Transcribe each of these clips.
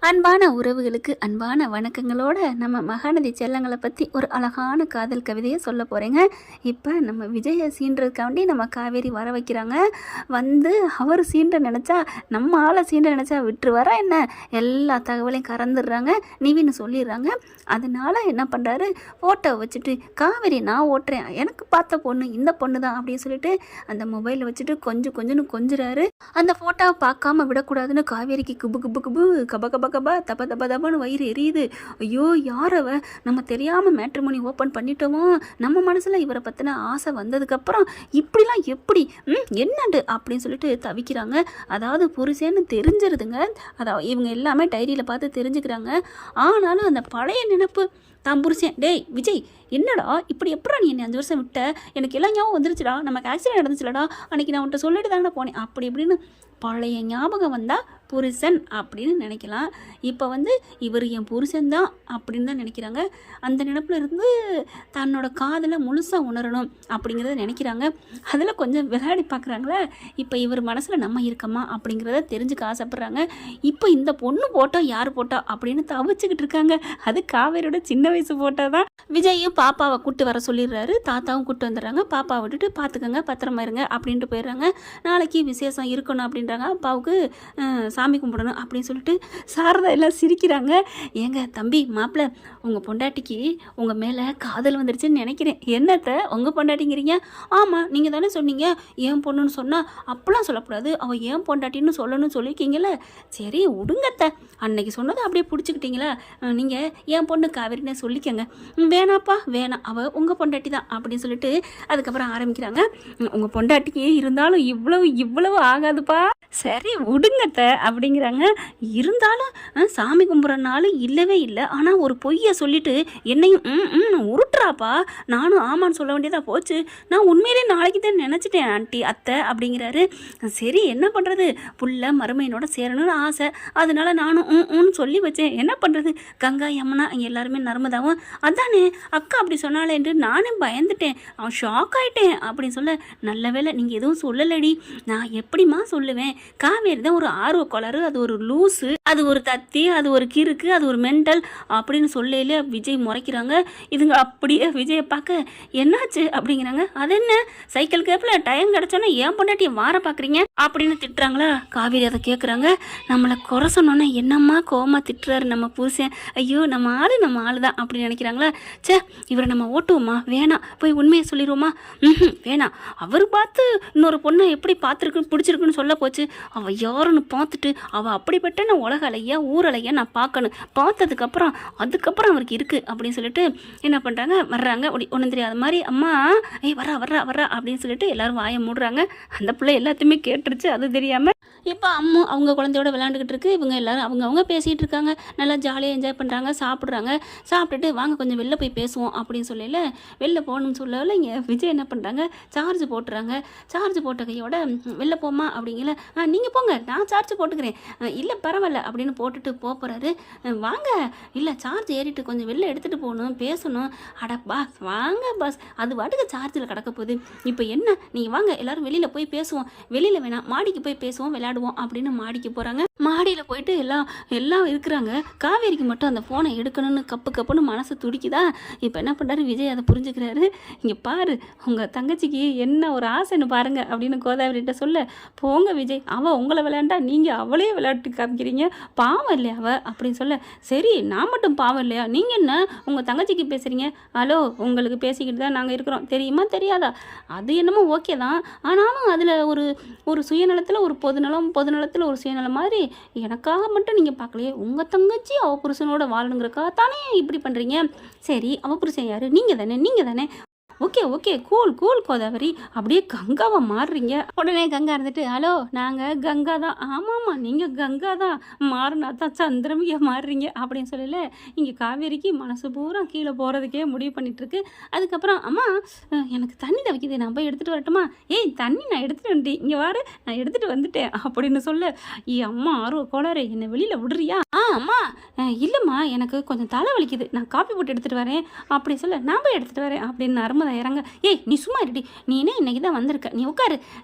அன்பான உறவுகளுக்கு அன்பான வணக்கங்களோட நம்ம மகாநதி செல்லங்களை பற்றி ஒரு அழகான காதல் கவிதையை சொல்ல போகிறேங்க. இப்போ நம்ம விஜயை சீன்றதுக்காண்டி நம்ம காவேரி வர வைக்கிறாங்க. வந்து அவர் சீன்ற நினச்சா நம்ம ஆளை சீன்ற நினச்சா விட்டு வர என்ன எல்லா தகவலையும் கறந்துடுறாங்க. நிவின்னு சொல்லிடுறாங்க. அதனால என்ன பண்ணுறாரு, ஃபோட்டோ வச்சுட்டு காவேரி நான் ஓட்டுறேன், எனக்கு பார்த்த பொண்ணு இந்த பொண்ணு தான் அப்படின்னு சொல்லிட்டு அந்த மொபைலை வச்சுட்டு கொஞ்சம்னு கொஞ்சுறாரு. அந்த ஃபோட்டோவை பார்க்காம விடக்கூடாதுன்னு காவேரிக்கு குபு குபு குபு கப கப கபா தப்ப தப்ப தப்பான்னு வயிறு எரியுது. ஐயோ யாரவ, நம்ம தெரியாமல் மேட்ரிமோனி ஓப்பன் பண்ணிட்டோமோ, நம்ம மனசில் இவரை பற்றின ஆசை வந்ததுக்கப்புறம் இப்படிலாம் எப்படி என்னண்டு அப்படின்னு சொல்லிட்டு தவிக்கிறாங்க. அதாவது புருஷன்னு தெரிஞ்சிருதுங்க. அதாவது இவங்க எல்லாமே டைரியில் பார்த்து தெரிஞ்சுக்கிறாங்க. ஆனாலும் அந்த பழைய நினப்பு தான் புருஷன், டேய் விஜய் என்னடா இப்படி எப்படா நீ என்னை 5 வருஷம் விட்ட, எனக்கு எல்லாம் ஞாபகம் வந்துருச்சுடா, நமக்கு ஆக்சிடென்ட் நடந்துச்சுலடா, அன்றைக்கி நான் உன்ட்ட சொல்லிட்டு தானே போனேன் அப்படி இப்படின்னு பழைய ஞாபகம் வந்தால் புருஷன் அப்படின்னு நினைக்கலாம். இப்போ இவர் என் புருஷன்தான் அப்படின்னு தான் நினைக்கிறாங்க. அந்த நினைப்பில் இருந்து தன்னோட காதலை முழுசாக உணரணும் அப்படிங்கிறத நினைக்கிறாங்க. அதில் கொஞ்சம் விளையாடி பார்க்குறாங்களே. இப்போ இவர் மனசில் நம்ம இருக்கமா அப்படிங்கிறத தெரிஞ்சுக்க ஆசைப்பட்றாங்க. இப்போ இந்த பொண்ணு போட்டோ யார் போட்டா அப்படின்னு தவிச்சுக்கிட்டு இருக்காங்க. அது காவேரியோட சின்ன வயசு போட்டோ தான். விஜயும் பாப்பாவை கூட்டு வர சொல்லிடுறாரு. தாத்தாவும் கூட்டு வந்துடுறாங்க. பாப்பாவை விட்டுட்டு பார்த்துக்கங்க, பத்திரமா இருங்க அப்படின்ட்டு போயிடுறாங்க. நாளைக்கு விசேஷம் இருக்கணும் அப்படின்றாங்க. அப்பாவுக்கு சாமி கும்பிடணும் அப்படின்னு சொல்லிட்டு சாரதா எல்லாம் சிரிக்கிறாங்க. ஏங்க தம்பி மாப்பிள்ள, உங்கள் பொண்டாட்டிக்கு உங்கள் மேலே காதல் வந்துடுச்சுன்னு நினைக்கிறேன். என்னத்தை உங்கள் பொண்டாட்டிங்கிறீங்க? ஆமாம், நீங்கள் தானே சொன்னீங்க ஏன் பொண்ணுன்னு சொன்னால் அப்பெல்லாம் சொல்லக்கூடாது, அவள் ஏன் பொண்டாட்டின்னு சொல்லணும்னு சொல்லியிருக்கீங்கள. சரி விடுங்கத்த, அன்னைக்கு சொன்னதை அப்படியே பிடிச்சிக்கிட்டீங்களா, நீங்கள் ஏன் பொண்ணு காவேரின்னு சொல்லிக்கங்க. வேணாப்பா வேணாம், அவள் உங்கள் பொண்டாட்டி தான் அப்படின்னு சொல்லிட்டு அதுக்கப்புறம் ஆரம்பிக்கிறாங்க. உங்கள் பொண்டாட்டிக்கு இருந்தாலும் இவ்வளவு ஆகாதுப்பா, சரி விடுங்கத்த அப்படிங்கிறாங்க. இருந்தாலும் சாமி கும்பிட்றனாலும் இல்லவே இல்லை, ஆனால் ஒரு பொய்யை சொல்லிட்டு என்னையும் உருட்டுறாப்பா. நானும் ஆமான்னு சொல்ல வேண்டியதாக போச்சு. நான் உண்மையிலே நாளைக்கு தான் நினச்சிட்டேன் ஆண்டி அத்தை அப்படிங்கிறாரு. சரி என்ன பண்ணுறது, புள்ள மருமையினோட சேரணும்னு ஆசை, அதனால நானும் சொல்லி வச்சேன். என்ன பண்ணுறது, கங்கா யமுனா இங்கே எல்லாருமே நர்மதாவும் அதானே அக்கா அப்படி சொன்னாலே என்று நானே பயந்துட்டேன், அவன் ஷாக் ஆகிட்டேன் அப்படின்னு சொல்ல. நல்ல வேலை நீங்கள் எதுவும் சொல்லலடி, நான் எப்படிமா சொல்லுவேன், காவேரி தான் ஒரு ஆர்வ கோளாறு, அது ஒரு லூஸு, அது ஒரு தத்தி, அது ஒரு கிறுக்கு, அது ஒரு மென்டல் அப்படின்னு சொல்லல. விஜய் முறைக்கிறாங்க. இதுங்க அப்படியே விஜயை பார்க்க என்னாச்சு அப்படிங்கிறாங்க. அது என்ன சைக்கிள் கேப்பில் டைம் கிடச்சோன்னா ஏன் பொண்டாட்டியை வார பார்க்குறீங்க அப்படின்னு திட்டுறாங்களா. காவேரி அதை கேட்குறாங்க. நம்மளை குறை சொன்னோன்னே என்னம்மா கோமா திட்டுறாரு நம்ம புருஷன், ஐயோ நம்ம ஆளு தான் அப்படின்னு நினைக்கிறாங்களா. சே இவரை நம்ம ஓட்டுவோமா, வேணாம் போய் உண்மையை சொல்லிடுவோமா, வேணாம், அவர் பார்த்து இன்னொரு பொண்ணை எப்படி பார்த்துருக்குன்னு பிடிச்சிருக்குன்னு சொல்ல போச்சு, அவள் யாருன்னு பார்த்துட்டு அவள் அப்படிப்பட்ட நான் உலக அலையா ஊரலையா நான் பார்க்கணும், பார்த்ததுக்கப்புறம் அதுக்கப்புறம் அவருக்கு இருக்குது அப்படின்னு சொல்லிட்டு என்ன பண்ணுறாங்க, வர்றாங்க. ஒன்றும் தெரியாத மாதிரி அம்மா வர்றா அப்படின்னு சொல்லிட்டு எல்லாரும் வாயை மூடுறாங்க. அந்த பிள்ளை எல்லாத்தையுமே கேட்டுருச்சு, அது தெரியாமல். இப்போ அவங்க குழந்தையோட விளையாண்டுக்கிட்டு இருக்கு. இவங்க எல்லாரும் அவங்க பேசிகிட்டு இருக்காங்க. நல்லா ஜாலியாக என்ஜாய் பண்ணுறாங்க, சாப்பிட்றாங்க. சாப்பிட்டுட்டு வாங்க கொஞ்சம் வெளில போய் பேசுவோம் அப்படின்னு சொல்லல, வெளில போகணும்னு சொல்லல. இங்கே விஜய் என்ன பண்ணுறாங்க, சார்ஜ் போட்டுறாங்க. சார்ஜ் போட்ட கையோட வெளில போமா அப்படிங்கல, நீங்கள் போங்க நான் சார்ஜ் போட்டுக்கிறேன், இல்லை பரவாயில்ல அப்படின்னு போட்டுட்டு போகிறாரு. வாங்க, இல்லை சார்ஜ் ஏறிட்டு கொஞ்சம் வெளில எடுத்துகிட்டு போகணும், பேசணும். அட பாஸ் வாங்க பாஸ், அது வாட்டுக்கு சார்ஜில் கிடக்க போகுது. இப்போ என்ன, நீங்கள் வாங்க எல்லோரும் வெளியில் போய் பேசுவோம், வெளியில் வேணாம் மாடிக்கு போய் பேசுவோம் விளையாடுவோம் அப்படின்னு மாடிக்கு போகிறாங்க. மாடியில் போயிட்டு எல்லாம் இருக்கிறாங்க. காவேரிக்கு மட்டும் அந்த ஃபோனை எடுக்கணும்னு கப்புன்னு மனசு துடிக்குதா. இப்போ என்ன பண்ணுறாரு விஜய், அதை புரிஞ்சுக்கிறாரு. இங்கே பாரு உங்கள் தங்கச்சிக்கு என்ன ஒரு ஆசைன்னு பாருங்க அப்படின்னு கோதாவரிகிட்ட சொல்ல. போங்க விஜய், அவள் உங்களை விளையாண்டா நீங்கள் அவளே விளையாட்டு காமிக்கிறீங்க, பாவம் இல்லையா அவள் அப்படின்னு சொல்ல. சரி நான் மட்டும் பாவம் இல்லையா, நீங்கள் என்ன உங்கள் தங்கச்சிக்கு பேசுகிறீங்க, ஹலோ உங்களுக்கு பேசிக்கிட்டு தான் நாங்கள் இருக்கிறோம் தெரியுமா தெரியாதா, அது என்னமோ ஓகே தான், ஆனாலும் அதில் ஒரு சுயநலத்தில் ஒரு பொதுநலத்தில் ஒரு சுயநலம் மாதிரி எனக்காக மட்டும் நீங்கள் பார்க்கலையே, உங்கள் தங்கச்சி அவள் புருஷனோட வாழணுங்கிறக்காக தானே இப்படி பண்ணுறீங்க. சரி அவள் புருஷன் யார், நீங்கள் தானே ஓகே கூல் கோதாவரி அப்படியே கங்காவை மாறுறீங்க. உடனே கங்கா இருந்துட்டு, ஹலோ நாங்கள் கங்கா தான். ஆமாம்மா நீங்கள் கங்கா தான், மாறினா தான் சந்திரமியா மாறுறீங்க அப்படின்னு சொல்லல. இங்கே காவேரிக்கு மனசு பூரா கீழே போகிறதுக்கே முடிவு பண்ணிட்டுருக்கு. அதுக்கப்புறம் அம்மா எனக்கு தண்ணி தவிக்குது, நான் போய் எடுத்துகிட்டு வரட்டுமா, ஏய் தண்ணி நான் எடுத்துகிட்டு வந்துட்டேன், இங்கே வாரு நான் எடுத்துகிட்டு வந்துட்டேன் அப்படின்னு சொல்ல. அம்மா ஆர்வ கோளாறு என்னை வெளியில் விடுறியா, அம்மா இல்லைம்மா எனக்கு கொஞ்சம் தலை வலிக்குது, நான் காப்பி போட்டு எடுத்துகிட்டு வரேன் அப்படி சொல்ல. நான் போய் எடுத்துகிட்டு வரேன் அப்படின்னு நர்மதா இறங்க, ஏய் நீ சும்மா இருடி, நீ என்ன இன்றைக்கி தான் வந்திருக்க, நீ உட்காரு,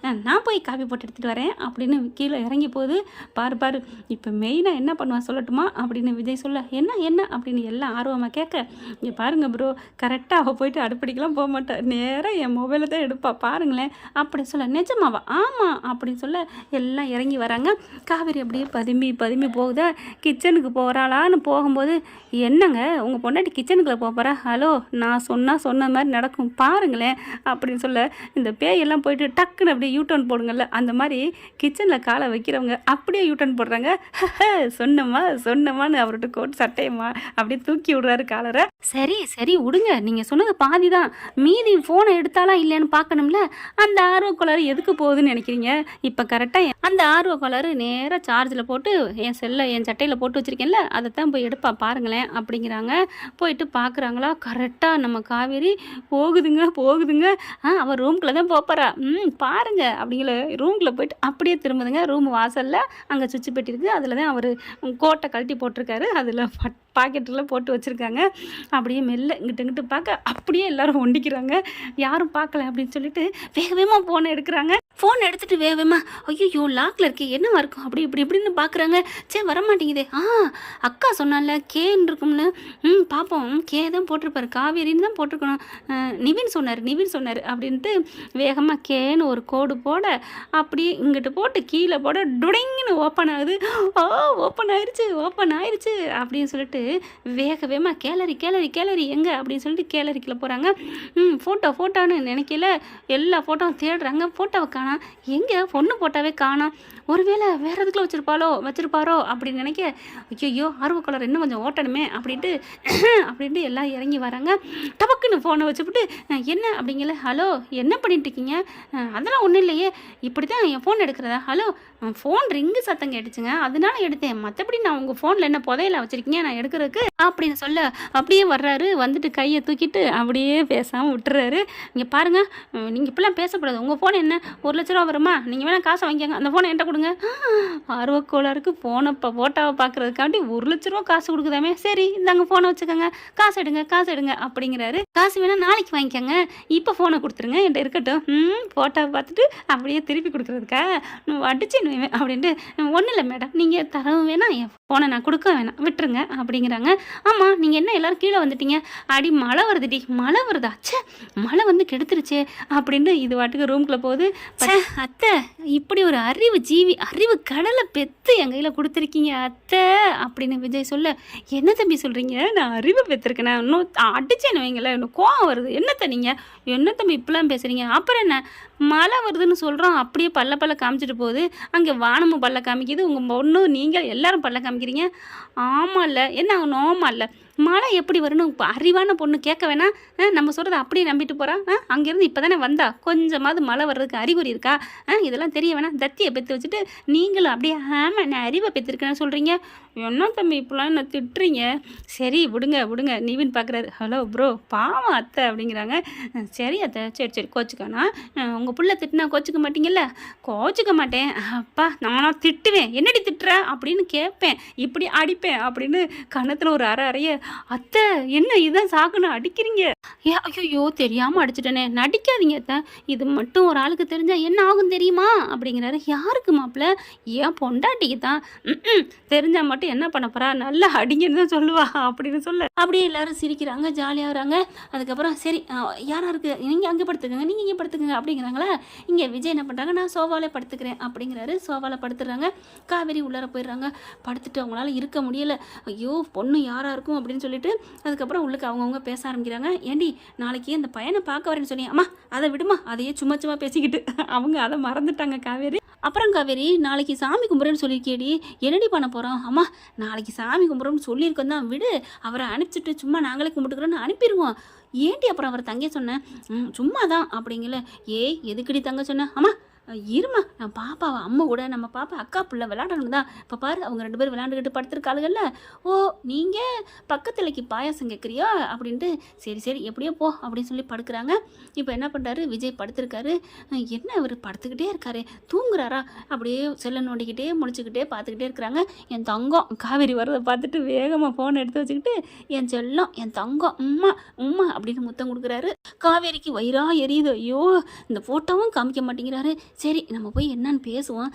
நான் போய் காஃபி போட்டு எடுத்துகிட்டு வரேன் அப்படின்னு கீழே இறங்கி போகுது. பாரு பாரு இப்போ மெயினாக என்ன பண்ணுவா சொல்லட்டுமா அப்படின்னு விஜய் சொல்ல, என்ன என்ன அப்படின்னு எல்லாம் ஆர்வமாக கேட்க, இங்கே பாருங்கள் ப்ரோ, கரெக்டாக அவள் போயிட்டு அடுப்படிக்கெலாம் போக மாட்டாள், நேராக என் மொபைலில் தான் எடுப்பா பாருங்களேன் அப்படின்னு சொல்ல, நிஜமாவா, ஆமாம் அப்படின்னு சொல்ல எல்லாம் இறங்கி வராங்க. காவேரி அப்படியே பதும்பி போகுதா, கிச்சனுக்கு போகிறாளான்னு போகும்போது, என்னங்க உங்கள் பொண்டாட்டி கிச்சனுக்குள்ளே போகிறா, ஹலோ நான் சொன்ன மாதிரி நடக்கும் பாருங்களேன் அப்படின்னு சொல்ல, இந்த பேயெல்லாம் போயிட்டு டக்குன்னு அப்படியே யூட்டர்ன் போடுங்கள்ல, அந்த மாதிரி கிச்சனில் காலை வைக்கிறவங்க அப்படியே யூட்டர்ன் போடுறாங்க. சொன்னமான்னு அவர்கிட்ட கோட் சட்டையம்மா அப்படியே தூக்கி விடுறாரு காலரை. சரி விடுங்க, நீங்கள் சொன்னது பாதி தான், மீதி ஃபோனை எடுத்தாலா இல்லைன்னு பார்க்கணும்ல, அந்த ஆர்வ கோளாறு எதுக்கு போகுதுன்னு நினைக்கிறீங்க? இப்போ கரெக்டாக அந்த ஆர்வ கோளாறு நேராக சார்ஜில் போட்டு என் சட்டையில் போட்டு வச்சுருக்கேன்ல, அதை தான் போய் எடுப்பா பாருங்களேன் அப்படிங்கிறாங்க. போயிட்டு பார்க்குறாங்களா, கரெக்டாக நம்ம காவேரி போகுதுங்க. அவள் ரூம்குள்ளே தான் போகிறா, பாருங்க அப்படிங்கிற ரூம்குள்ளே போயிட்டு அப்படியே திரும்புதுங்க. ரூம் வாசலில் அங்கே சுவிட்ச் பெட்டி இருக்குது, அதில் தான் அவர் கோட்டை கழட்டி போட்டிருக்காரு, அதில் பாக்கெட்டில் போட்டு வச்சுருக்காங்க. அப்படியே மெல்ல இங்கிட்டு பார்க்க அப்படியே எல்லாரும் ஒண்டிக்கிறாங்க, யாரும் பார்க்கல அப்படின்னு சொல்லிட்டு வேகமாக ஃபோனை எடுக்கிறாங்க. ஃபோன் எடுத்துகிட்டு வேகமாக, ஐயோ லாக்கில் இருக்கே, என்னவா இருக்கும் அப்படி இப்படின்னு பார்க்குறாங்க. சரி வரமாட்டேங்குதே, அக்கா சொன்னால கேன்னு இருக்கும்னு, பார்ப்போம், கே தான் போட்டிருப்பாரு, காவேரின்னு தான் போட்டிருக்கணும், நிவின் சொன்னார் அப்படின்ட்டு வேகமாக கேன்னு ஒரு கோடு போட, அப்படியே இங்கிட்டு போட்டு கீழே போட டுடிங்னு ஓப்பன் ஆகுது. ஓப்பன் ஆயிடுச்சு அப்படின்னு சொல்லிட்டு வேகமாக கேலரி எங்கே அப்படின்னு சொல்லிட்டு கேலரிக்குள்ளே போகிறாங்க. ஃபோட்டோன்னு நினைக்கல, எல்லா ஃபோட்டோவும் தேடுறாங்க, ஃபோட்டோவை காணோம், எங்கே பொண்ணு போட்டாவே காணோம், ஒருவேளை வேறு எதுக்குள்ள வச்சிருப்பாரோ அப்படின்னு நினைக்க, ஐயோ ஆர்வ கலர் இன்னும் கொஞ்சம் ஓட்டணுமே அப்படின்ட்டு எல்லாம் இறங்கி வராங்க. டபக்குன்னு ஃபோனை வச்சுக்கிட்டு, என்ன அப்படிங்கல, ஹலோ என்ன பண்ணிட்டு இருக்கீங்க, அதெல்லாம் ஒன்றும் இல்லையே, இப்படி தான் என் ஃபோன் எடுக்கிறதா, ஹலோ ஃபோன் ரிங்கு சத்தம் கேட்டுச்சுங்க அதனால எடுத்தேன், மற்றபடி நான் உங்கள் ஃபோனில் என்ன புதையில வச்சுருக்கீங்க நான் எடுக்கிறதுக்கு அப்படின்னு சொல்ல, அப்படியே வர்றாரு. வந்துட்டு கையை தூக்கிட்டு அப்படியே பேசாமல் விட்டுறாரு. இங்கே பாருங்கள், நீங்கள் இப்படிலாம் பேசக்கூடாது, உங்கள் ஃபோன் என்ன 1 லட்ச ரூபா வருமா, நீங்கள் வேணால் காசை வாங்கிக்கங்க, அந்த ஃபோனை என்கிட்ட கொடுங்க. ஆர்வக்கோளாருக்கு ஃபோட்டோவை பார்க்குறதுக்காண்டி 1 லட்ச ரூபா காசு கொடுக்குதாமே, சரி இந்தாங்க ஃபோனை வச்சுக்கோங்க, காசு எடுங்க அப்படிங்கிறாரு. காசு வேணால் நாளைக்கு வாங்கிக்கோங்க, இப்போ ஃபோனை கொடுத்துருங்க என்கிட்ட இருக்கட்டும். ஃபோட்டோவை பார்த்துட்டு அப்படியே திருப்பி கொடுக்குறதுக்கா அடிச்சு அப்படின்ட்டு, ஒன்றும் இல்லை மேடம், நீங்கள் தரவும் வேணாம், என் ஃபோனை நான் கொடுக்க வேணாம், விட்டுருங்க அப்படிங்கிறாங்க. ஆமாம் நீங்கள் என்ன எல்லோரும் கீழே வந்துட்டீங்க, அடி மழை வருதா, மழை வந்து கெடுத்துருச்சே அப்படின்ட்டு இது வாட்டுக்கு ரூம்குள்ளே போகுது. அத்தை இப்படி ஒரு அறிவு கடலை பெற்று என் கையில் கொடுத்துருக்கீங்க அத்தை அப்படின்னு விஜய் சொல்ல, என்ன தம்பி சொல்கிறீங்க, நான் அறிவு பெற்றிருக்கேன், இன்னும் அடிச்சேன்னு வைங்களேன், இன்னும் கோவம் வருது, என்னத்தை நீங்கள் என்ன தம்பி இப்படிலாம் பேசுகிறீங்க, அப்புறம் என்ன மழை வருதுன்னு சொல்கிறோம், அப்படியே பல்ல காமிச்சிட்டு போகுது, அங்கே வானமும் பல்ல காமிக்குது, உங்கள் பொண்ணு நீங்கள் எல்லாரும் பல்ல காமிக்கிறீங்க, ஆமாம் இல்லை என்ன நோமா இல்லை, மழை எப்படி வரணும் இப்போ அறிவான பொண்ணு கேட்க வேணாம், நம்ம சொல்கிறத அப்படியே நம்பிட்டு போகிறான், அங்கேருந்து இப்போ தானே வந்தா, கொஞ்சமாவது மழை வர்றதுக்கு அறிகுறி இருக்கா, இதெல்லாம் தெரிய வேணாம், தத்தியை பெற்று வச்சுட்டு நீங்களும் அப்படியே ஆமாம் நான் அறிவை பெற்றிருக்கேன்னு சொல்கிறீங்க, என்ன தம்பி இப்போலாம் என்ன திட்டுறீங்க, சரி விடுங்க நிவின் பார்க்குறாரு, ஹலோ ப்ரோ பாவம் அத்தை அப்படிங்கிறாங்க. சரி அத்தை சரி கோச்சுக்கானா, உங்கள் புள்ள திட்டினா கோச்சிக்க மாட்டீங்கல்ல, கோச்சிக்க மாட்டேன், அப்பா நானா திட்டுவேன், என்னடி திட்டுற அப்படின்னு கேட்பேன், இப்படி அடிப்பேன் அப்படின்னு கன்னத்தில் ஒரு அறைய, அத்தை என்ன இதுதான் சாக்குன்னு அடிக்கிறீங்க, ஐயோ தெரியாமல் அடிச்சிட்டேனே, நடிக்காதீங்க அத்தை, இது மட்டும் ஒரு ஆளுக்கு தெரிஞ்சால் என்ன ஆகும் தெரியுமா அப்படிங்கிறாரு. யாருக்கு மாப்பிள்ள, ஏன் பொண்டாட்டிக்கு தான், தெரிஞ்சால் மட்டும் என்ன பண்ண போறா, நல்லா அடிங்கன்னு தான் சொல்லுவா அப்படின்னு சொல்ல, அப்படியே எல்லாரும் சிரிக்கிறாங்க, ஜாலியாக வராங்க. அதுக்கப்புறம் சரி யாராருக்கு நீங்கள் அங்கே படுத்துக்கங்க, நீங்கள் இங்கே படுத்துக்கங்க அப்படிங்கிறாங்களா. இங்கே விஜய் என்ன பண்ணுறாங்க, நான் சோஃபாவில் படுத்துக்கிறேன் அப்படிங்கிறாரு. சோஃபாவில் படுத்துடுறாங்க. காவேரி உள்ளார போயிடுறாங்க. படுத்துட்டு அவங்களால இருக்க முடியல, ஐயோ பொண்ணு யாராக இருக்கும் அப்படின்னு சொல்லிட்டு அதுக்கப்புறம் உள்ளுக்கு அவங்கவுங்க பேச ஆரம்பிக்கிறாங்க. ஏண்டி நாளைக்கு அந்த பையனை பார்க்க வரேன்னு சொன்னீங்க, அம்மா அதை விடுமா, அதையே சும்மா பேசிக்கிட்டு அவங்க அதை மறந்துட்டாங்க காவேரி. அப்புறம் காவேரி நாளைக்கு சாமி கும்பிட்றேன்னு சொல்லியிருக்கேடி, என்னடி பண்ண போகிறோம், அம்மா நாளைக்கு சாமி கும்பிட்றோம்னு சொல்லியிருக்கோம் தான், விடு அவரை அனுப்பிச்சிட்டு சும்மா நாங்களே கும்பிட்டுக்கிறோன்னு அனுப்பிடுவோம், ஏண்டி அப்புறம் அவரை தங்க சொன்னேன், சும்மா தான் அப்படிங்கல, எதுக்குடி தங்க சொன்னேன், அம்மா இருமா நான் பாப்பாவை அம்மா கூட நம்ம பாப்பா அக்கா பிள்ளை விளையாடணும் தான். இப்போ பாரு அவங்க 2 பேரும் விளையாண்டுக்கிட்டு படுத்துருக்காளுகள்ல. ஓ நீங்கள் பக்கத்துலக்கு பாயாசம் கேட்குறியா அப்படின்ட்டு சரி சரி எப்படியோ போ அப்படின்னு சொல்லி படுக்கிறாங்க. இப்போ என்ன பண்ணுறாரு விஜய் படுத்திருக்காரு. என்ன இவர் படுத்துக்கிட்டே இருக்காரு தூங்குறாரா அப்படியே செல்லை நோண்டிக்கிட்டே முழிச்சுக்கிட்டே பார்த்துக்கிட்டே இருக்கிறாங்க. என் தங்கம் காவேரி வர்றதை பார்த்துட்டு வேகமாக ஃபோனை எடுத்து வச்சுக்கிட்டு என் செல்லம் என் தங்கம் உம்மா உம்மா அப்படின்னு முத்தம் கொடுக்குறாரு. காவேரிக்கு வயிறா எரியுது. ஐயோ இந்த ஃபோட்டோவும் காமிக்க மாட்டேங்கிறாரு. சரி நம்ம போய் என்னன்னு பேசுவோம்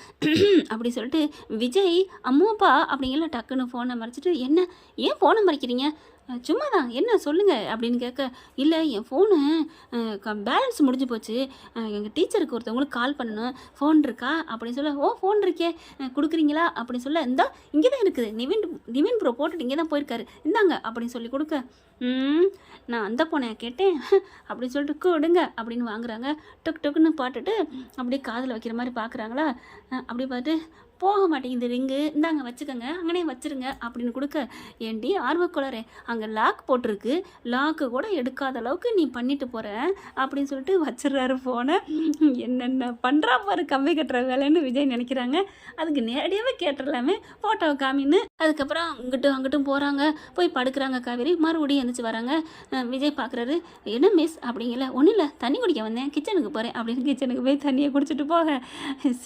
அப்படி சொல்லிட்டு விஜய் அம்மாப்பா அப்படிங்கிற டக்குன்னு ஃபோனை மறைச்சிட்டு என்ன ஏன் ஃபோனை மறைக்கிறீங்க சும்மா தான் என்ன சொல்லுங்கள் அப்படின்னு கேட்க இல்லை என் ஃபோனு பேலன்ஸ் முடிஞ்சு போச்சு எங்கள் டீச்சருக்கு ஒருத்தவங்களுக்கு கால் பண்ணணும் ஃபோன் இருக்கா அப்படின்னு சொல்ல ஓ ஃபோன் இருக்கே கொடுக்குறீங்களா அப்படின்னு சொல்ல இந்தா இங்கே தான் இருக்குது நிவின் ப்ரோ போட்டுட்டு இங்கே தான் போயிருக்காரு இந்தாங்க அப்படின்னு சொல்லி கொடுக்க நான் அந்த ஃபோனை கேட்டேன் அப்படின்னு சொல்லிட்டு கொடுங்க அப்படின்னு வாங்குறாங்க. டொக்குன்னு பாட்டுட்டு அப்படியே காதில் வைக்கிற மாதிரி பார்க்குறாங்களா. அப்படி பார்த்து போக மாட்டேங்குது ரிங்கு இந்தாங்க வச்சுக்கோங்க அங்கனே வச்சுருங்க அப்படின்னு கொடுக்க ஏண்டி ஆர்வக்குளரே அங்கே லாக் போட்டிருக்கு லாக்கு கூட எடுக்காத அளவுக்கு நீ பண்ணிட்டு போகிற அப்படின்னு சொல்லிட்டு வச்சிடுறாரு ஃபோனை. என்னென்ன பண்ணுறா பாரு கம்பி கட்டுற வேலைன்னு விஜய் நினைக்கிறாங்க. அதுக்கு நேரடியாகவே கேட்டுடலாமே ஃபோட்டோவை காமின்னு. அதுக்கப்புறம் அங்கிட்டும் போகிறாங்க. போய் படுக்கிறாங்க காவேரி. மறுபடியும் எழுந்திரிச்சு வராங்க. விஜய் பார்க்குறாரு என்ன மிஸ் அப்படிங்கல ஒன்றும் இல்லை தண்ணி குடிக்க வந்தேன் கிச்சனுக்கு போகிறேன் அப்படின்னு கிச்சனுக்கு போய் தண்ணியை குடிச்சிட்டு போக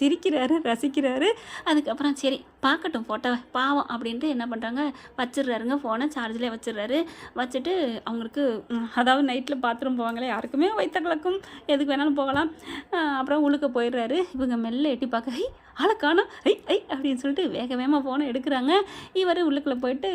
சிரிக்கிறாரு ரசிக்கிறாரு. அதுக்கப்புறம் சரி பார்க்கட்டும் ஃபோட்டோவை பாவம் அப்படின்ட்டு என்ன பண்ணுறாங்க வச்சிடுறாருங்க ஃபோனை சார்ஜில் வச்சிடுறாரு. வச்சுட்டு அவங்களுக்கு அதாவது நைட்டில் பாத்ரூம் போவாங்களே யாருக்குமே வயிற்ற கலக்கும் எதுக்கு வேணாலும் போகலாம். அப்புறம் உள்ளுக்க போயிடுறாரு. இவங்க மெல்ல எட்டி பார்க்க ஆளை காணோம் அப்படின்னு சொல்லிட்டு வேகமாக ஃபோனை எடுக்கிறாங்க. இவர் உள்ளுக்குள்ளே போயிட்டு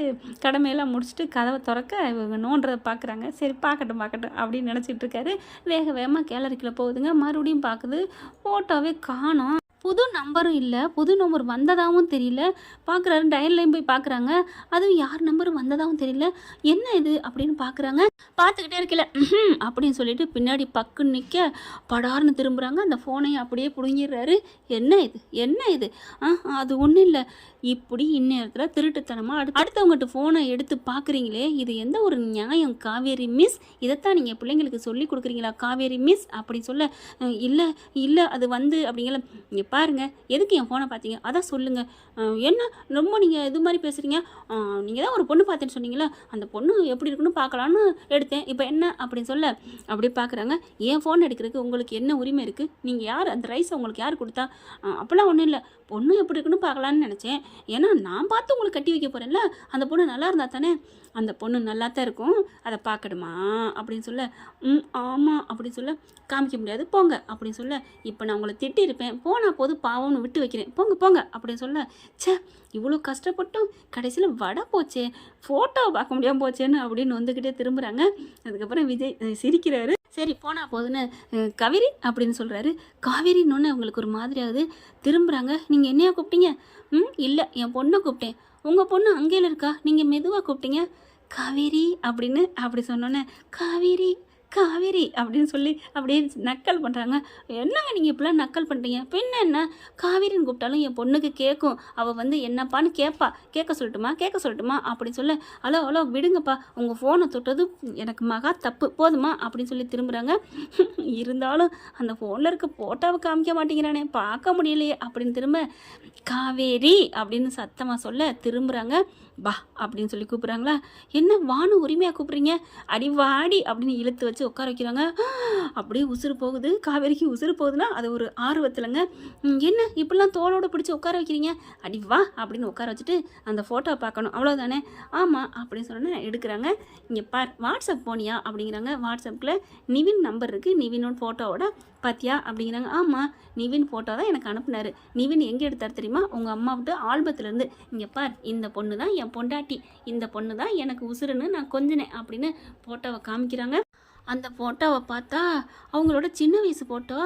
கடமையெல்லாம் முடிச்சுட்டு கதவை திறக்க இவங்க நோன்றதை பார்க்குறாங்க. சரி பார்க்கட்டும் அப்படின்னு நினச்சிட்டு இருக்காரு. வேகமாக கேலரிக்குள்ளே போகுதுங்க. மறுபடியும் பார்க்குது ஃபோட்டோவே காணோம். புது நம்பரும் இல்லை புது நம்பர் வந்ததாகவும் தெரியல. பார்க்குறாரு டயல்லையும் போய் பார்க்குறாங்க. அதுவும் யார் நம்பரும் வந்ததாகவும் தெரியல. என்ன இது அப்படின்னு பார்க்குறாங்க. பார்த்துக்கிட்டே இருக்கல அப்படின்னு சொல்லிட்டு பின்னாடி பக்குன்னு நிற்க படார்னு திரும்புகிறாங்க. அந்த ஃபோனையும் அப்படியே பிடுங்கிடுறாரு. என்ன இது அது ஒன்றும் இல்லை இப்படி இந்நேரத்தில் திருட்டுத்தனமாக அடுத்தவங்ககிட்ட ஃபோனை எடுத்து பார்க்குறீங்களே இது எந்த ஒரு நியாயம் காவேரி மிஸ் இதைத்தான் நீங்கள் பிள்ளைங்களுக்கு சொல்லி கொடுக்குறீங்களா காவேரி மிஸ் அப்படி சொல்ல இல்லை அது வந்து அப்படிங்கிற இங்கே பாருங்கள் எதுக்கு என் ஃபோனை பார்த்தீங்க அதான் சொல்லுங்கள் என்ன ரொம்ப நீங்கள் இது மாதிரி பேசுகிறீங்க நீங்கள் தான் ஒரு பொண்ணு பார்த்தேன்னு சொன்னீங்களா அந்த பொண்ணு எப்படி இருக்குன்னு பார்க்கலான்னு எடுத்தேன் இப்போ என்ன அப்படின்னு சொல்ல அப்படி பார்க்குறாங்க. என் ஃபோன் எடுக்கிறதுக்கு உங்களுக்கு என்ன உரிமை இருக்குது நீங்கள் யார் அந்த ரைஸ் உங்களுக்கு யார் கொடுத்தா அப்போல்லாம் ஒன்றும் இல்லை பொண்ணு எப்படி இருக்குன்னு பார்க்கலான்னு நினச்சேன் ஏன்னா நான் பார்த்து உங்களுக்கு கட்டி வைக்க போகிறேன்ல அந்த பொண்ணு நல்லா இருந்தா தானே அந்த பொண்ணு நல்லா தான் இருக்கும் அதை பார்க்கணுமா அப்படின்னு சொல்ல ஆமாம் அப்படின்னு சொல்ல காமிக்க முடியாது போங்க அப்படின்னு சொல்ல இப்போ நான் உங்களை திட்டிருப்பேன் போனால் போது பாவம்னு விட்டு வைக்கிறேன் போங்க அப்படின்னு சொல்ல சே இவ்வளோ கஷ்டப்பட்டும் கடைசியில் வடை போச்சே ஃபோட்டோவை பார்க்க முடியாமல் போச்சேன்னு அப்படின்னு வந்துக்கிட்டே திரும்புகிறாங்க. அதுக்கப்புறம் விஜய் சிரிக்கிறாரு. சரி போனால் போதுன்னு காவேரி அப்படின்னு சொல்கிறாரு. காவேரின்னு அவங்களுக்கு ஒரு மாதிரி ஆகுது. திரும்புகிறாங்க. நீங்கள் என்னையா கூப்பிட்டீங்க இல்லை என் பொண்ணை கூப்பிட்டேன் உங்கள் பொண்ணு அங்கேயில் இருக்கா நீங்கள் மெதுவாக கூப்பிட்டீங்க காவேரி அப்படின்னு அப்படி சொன்னோன்னே காவேரி அப்படின்னு சொல்லி அப்படியே நக்கல் பண்ணுறாங்க. என்னங்க நீங்கள் இப்படிலாம் நக்கல் பண்ணுறீங்க பின்ன என்ன காவேரின்னு கூப்பிட்டாலும் என் பொண்ணுக்கு கேட்கும் அவள் வந்து என்னப்பான்னு கேட்க சொல்லட்டுமா அப்படின்னு சொல்ல ஹலோ விடுங்கப்பா உங்கள் ஃபோனை தொட்டது எனக்கு மகா தப்பு போதுமா அப்படின்னு சொல்லி திரும்புகிறாங்க. இருந்தாலும் அந்த ஃபோனில் இருக்க ஃபோட்டோவை காமிக்க மாட்டேங்கிறானே பார்க்க முடியலையே அப்படின்னு திரும்ப காவேரி அப்படின்னு சத்தமாக சொல்ல திரும்புகிறாங்க. பா அப்படின்னு சொல்லி கூப்பிட்றாங்களா என்ன வானு உரிமையாக கூப்பிட்றீங்க அடி வாடி அப்படின்னு இழுத்து வச்சு உட்கார வைக்கிறாங்க. அப்படியே உசுறு போகுது காவேரிக்கு. உசுறு போகுதுன்னா அது ஒரு ஆர்வத்தில்ங்க. என்ன இப்படிலாம் தோளோடு பிடிச்சி உட்கார வைக்கிறீங்க அடி வா அப்படின்னு உட்கார வச்சுட்டு அந்த ஃபோட்டோவை பார்க்கணும் அவ்வளோதானே ஆமாம் அப்படின்னு சொன்னோன்னே எடுக்கிறாங்க. இங்கே பார் வாட்ஸ்அப் போனியா அப்படிங்கிறாங்க. வாட்ஸ்அப்பில் நிவின் நம்பர் இருக்குது நிவினோட ஃபோட்டோவோட பாத்தியா அப்படிங்கிறாங்க. ஆமாம் நிவின் ஃபோட்டோ தான் எனக்கு அனுப்புனார். நிவின் எங்கே எடுத்தார் தெரியுமா உங்கள் அம்மா விட்டு ஆல்பத்துலேருந்து. இங்கே பார் இந்த பொண்ணு தான் என் பொண்டாட்டி இந்த பொண்ணு தான் எனக்கு உசுருன்னு நான் கொஞ்சினேன் அப்படின்னு ஃபோட்டோவை காமிக்கிறாங்க. அந்த ஃபோட்டோவை பார்த்தா அவங்களோட சின்ன வயசு ஃபோட்டோ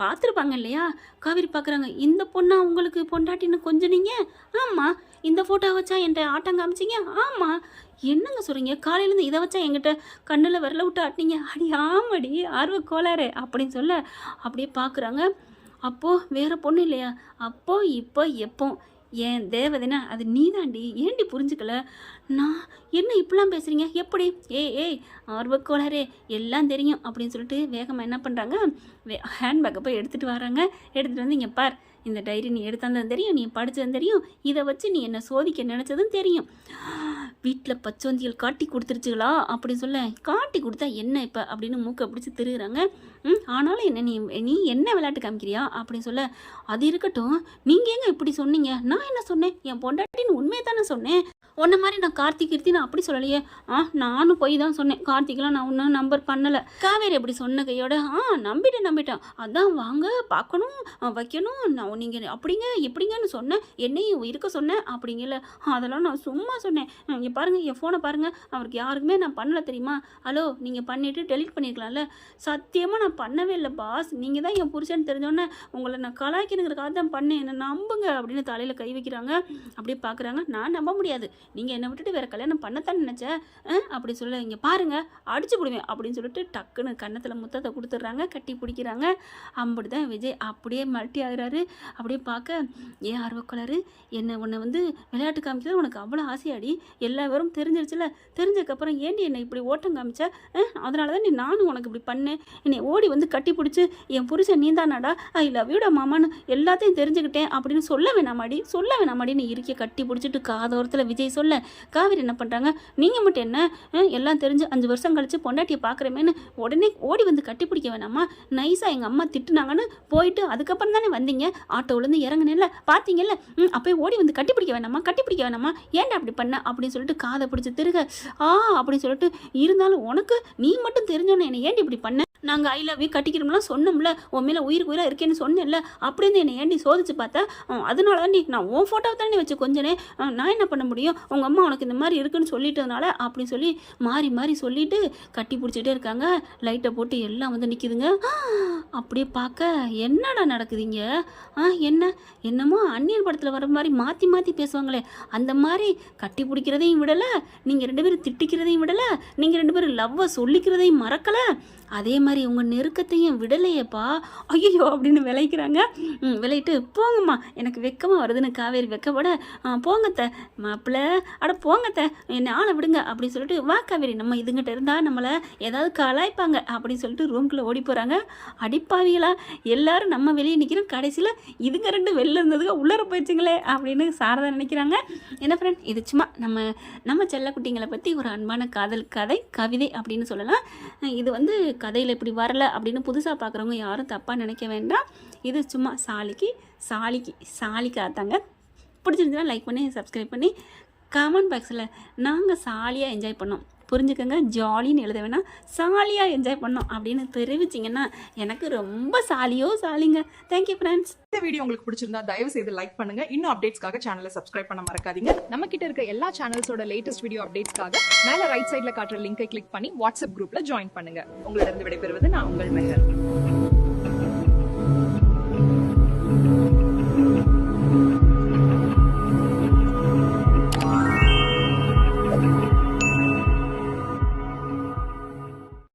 பார்த்துருப்பாங்க இல்லையா. காவேரி பார்க்குறாங்க இந்த பொண்ணா உங்களுக்கு பொண்டாட்டின்னு கொஞ்சினீங்க ஆமாம் இந்த ஃபோட்டோ வச்சா என்கிட்ட ஆட்டம் காமிச்சிங்க ஆமாம் என்னங்க சொல்கிறீங்க காலையிலேருந்து இதை வச்சா என்கிட்ட கண்ணில் விரல விட்டு ஆட்டினீங்க அடி ஆமாடி ஆர்வ கோளாறு அப்படின்னு சொல்ல அப்படியே பார்க்குறாங்க. அப்போது வேறு பொண்ணு இல்லையா அப்போ இப்போ எப்போ ஏன் தேவதைனா அது நீதாண்டி, ஏண்டி புரிஞ்சுக்கல? நான் என்ன இப்படிலாம் பேசுகிறீங்க எப்படி? ஏய் ஆர்வக்கோளாரே எல்லாம் தெரியும் அப்படின்னு சொல்லிட்டு வேகமாக என்ன பண்ணுறாங்க, ஹேண்ட்பேக்கை போய் எடுத்துகிட்டு வராங்க. எடுத்துகிட்டு வந்து இங்கே பார், இந்த டைரி நீ எடுத்தாந்ததும் தெரியும், நீ படித்ததும் தெரியும், இதை வச்சு நீ என்னை சோதிக்க நினச்சதும் தெரியும். வீட்டில் பச்சோந்திகள் காட்டி கொடுத்துருச்சுங்களா அப்படின்னு சொல்ல, காட்டி கொடுத்தா என்ன இப்போ அப்படின்னு மூக்கை பிடிச்சி திருகுறாங்க. ஆனாலும் என்ன நீ என்ன விளையாட்டு காமிக்கிறியா அப்படின்னு சொல்ல, அது இருக்கட்டும், நீங்கள் எங்க இப்படி சொன்னீங்க? நான் என்ன சொன்னேன்? என் பொண்டாட்டின்னு உண்மையை தானே சொன்னேன். உன்ன மாதிரி நான் கார்த்திக் நான் அப்படி சொல்லலையே. நானும் போய் தான் சொன்னேன். கார்த்திகெலாம் நான் ஒன்றும் நம்பர் பண்ணலை. காவேரி அப்படி சொன்ன கையோட நம்பிட்டேன். அதான் வாங்க பார்க்கணும் வைக்கணும், நான் நீங்கள் அப்படிங்க எப்படிங்கன்னு சொன்னேன், என்னையும் இருக்க சொன்னேன் அப்படிங்கல. அதெல்லாம் நான் சும்மா சொன்னேன். இங்கே பாருங்கள், என் ஃபோனை பாருங்கள், அவருக்கு யாருக்குமே நான் பண்ணலை தெரியுமா? ஹலோ, நீங்கள் பண்ணிவிட்டு டெலிட் பண்ணியிருக்கலாம்ல. சத்தியமாக நான் பண்ணவே இல்லை பாஸ், நீங்கள் தான் என் புருஷன்னு தெரிஞ்சோன்னே உங்களை நான் கலாய்க்கணுங்கிறக்காக தான் பண்ணேன், என்னை நம்புங்க அப்படின்னு தலையில் கை வைக்கிறாங்க. அப்படியே பார்க்குறாங்க. நான் நம்ப முடியாது, நீங்கள் என்னை விட்டுட்டு வேறு கல்யாணம் பண்ணத்தான் நினச்சேன் அப்படி சொல்ல, இங்கே பாருங்கள் அடிச்சு விடுவேன் அப்படின்னு சொல்லிட்டு டக்குன்னு கன்னத்தில் முத்தத்தை கொடுத்துட்றாங்க, கட்டி பிடிக்கிறாங்க. அப்படி தான் விஜய் அப்படியே மல்ட்டி ஆகுறாரு. அப்படியே பார்க்க, ஏன் ஆர்வக்கலரு என்னை உன்னை வந்து விளையாட்டு காமிக்கிறது உனக்கு அவ்வளோ ஆசையாடி, எல்லா பேரும் தெரிஞ்சிருச்சுல, தெரிஞ்சதுக்கப்புறம் ஏண்டி என்னை இப்படி ஓட்டம் காமிச்ச? அதனால தான் நானும் உனக்கு இப்படி பண்ணேன், என்னை ஓடி வந்து கட்டி பிடிச்சி என் புருஷன் நீ தானாடா, ஐ லவ் யூடா மாமான்னு எல்லாத்தையும் தெரிஞ்சுக்கிட்டேன் அப்படின்னு சொல்ல வேணாமாடி நீ இருக்க கட்டி பிடிச்சிட்டு காதோரத்தில் விஜய் சொல்ல, காவேரி என்ன பண்ணுறாங்க, நீங்கள் மட்டும் என்ன எல்லாம் தெரிஞ்சு 5 வருஷம் கழிச்சு பொண்டாட்டியை பார்க்குறமேன்னு உடனே ஓடி வந்து கட்டி பிடிக்க வேணாமா? நைஸாக எங்கள் அம்மா திட்டுனாங்கன்னு போயிட்டு அதுக்கப்புறம் தானே வந்தீங்க, ஆட்டோவிலேருந்து இறங்குனேன்ல பார்த்தீங்கல்ல, அப்போயே ஓடி வந்து கட்டி பிடிக்க வேணாமா? ஏன்டா அப்படி பண்ண அப்படின்னு சொல்லிட்டு காதை பிடிச்சி திருக அப்படின்னு சொல்லிட்டு, இருந்தாலும் உனக்கு நீ மட்டும் தெரிஞ்சோன்னு என்னை ஏன்டி இப்படி பண்ண? நாங்கள் ஐ லவ் யூ கட்டிக்கிறோம்லாம் சொன்னோம்ல, உன் மேலே உயிருக்கு உயிராக இருக்கேன்னு சொன்னேன்ல, அப்படின்னு என்னை ஏண்டி சோதிச்சு பார்த்தா? அதனால தான் நான் உன் ஃபோட்டோவை தானே வச்சு கொஞ்சனே, நான் என்ன பண்ண முடியும், உங்கள் அம்மா உனக்கு இந்த மாதிரி இருக்குன்னு சொல்லிட்டதுனால அப்படின்னு சொல்லி மாறி சொல்லிட்டு கட்டி பிடிச்சிட்டே இருக்காங்க. லைட்டை போட்டு எல்லாம் வந்து நிற்கிதுங்க. அப்படியே பார்க்க என்னடா நடக்குதுங்க? என்னமோ அந்நியன் படத்தில் வர மாதிரி மாற்றி பேசுவாங்களே, அந்த மாதிரி கட்டி பிடிக்கிறதையும் விடலை, நீங்கள் 2 பேரும் திட்டிக்கிறதையும் விடலை, நீங்கள் 2 பேரும் லவ்வை சொல்லிக்கிறதையும் மறக்கலை, அதே மாதிரி உங்கள் நெருக்கத்தையும் விடலையேப்பா. ஐயோ அப்படின்னு விளைக்கிறாங்க. விளையிட்டு போங்கம்மா, எனக்கு வெக்கமாக வருதுன்னு காவேரி வெக்கப்பட, போங்கத்த மாப்பிள்ள, போங்கத்த என்னை ஆளை விடுங்க அப்படின்னு சொல்லிட்டு, வா காவேரி நம்ம இதுங்கிட்ட இருந்தால் நம்மளை ஏதாவது கலாய்ப்பாங்க அப்படின்னு சொல்லிட்டு ரூம்குள்ளே ஓடி போகிறாங்க. அடிப்பாவிகளா எல்லாரும் நம்ம வெளியே நிற்கிறோம், கடைசியில் இதுங்க 2 வெளில இருந்ததுக்கு உள்ளர போயிடுச்சுங்களே அப்படின்னு சாரதா நினைக்கிறாங்க. என்ன ஃப்ரெண்ட், இது சும்மா நம்ம செல்லக்குட்டிங்களை பற்றி ஒரு அன்பான காதல் கதை கவிதை அப்படின்னு சொல்லலாம். இது வந்து கதையில் இப்படி வரலை அப்படின்னு புதுசாக பார்க்குறவங்க யாரும் தப்பாக நினைக்க வேண்டாம். இது சும்மா சாலிக்கு ஆத்தாங்க. பிடிச்சிருந்துச்சுன்னா லைக் பண்ணி சப்ஸ்கிரைப் பண்ணி கமெண்ட் பாக்ஸில் நாங்கள் சாலியாக என்ஜாய் பண்ணோம், புரிஞ்சுக்கோங்க, ஜாலின்னு எழுத வேணாம், சாலியாக என்ஜாய் பண்ணோம் அப்படின்னு தெரிவிச்சிங்கன்னா எனக்கு ரொம்ப சாலிங்க. Thank you friends. இந்த வீடியோ உங்களுக்கு பிடிச்சிருந்தா தயவு செய்து லைக் பண்ணுங்க. இன்னும் அப்டேட்ஸ்க்காக சேனலை சப்ஸ்கிரைப் பண்ண மறக்காதீங்க. நம்ம கிட்ட இருக்க எல்லா சேனல்ஸோட லேட்டஸ்ட் வீடியோ அப்டேட்ஸ்க்காக மேல ரைட் சைட்ல காட்டுற லிங்கை கிளிக் பண்ணி வாட்ஸ்அப் குரூப்ல ஜாயின் பண்ணுங்க. உங்களிடம் விடைபெறுவது நான் உங்கள் மெஹர்.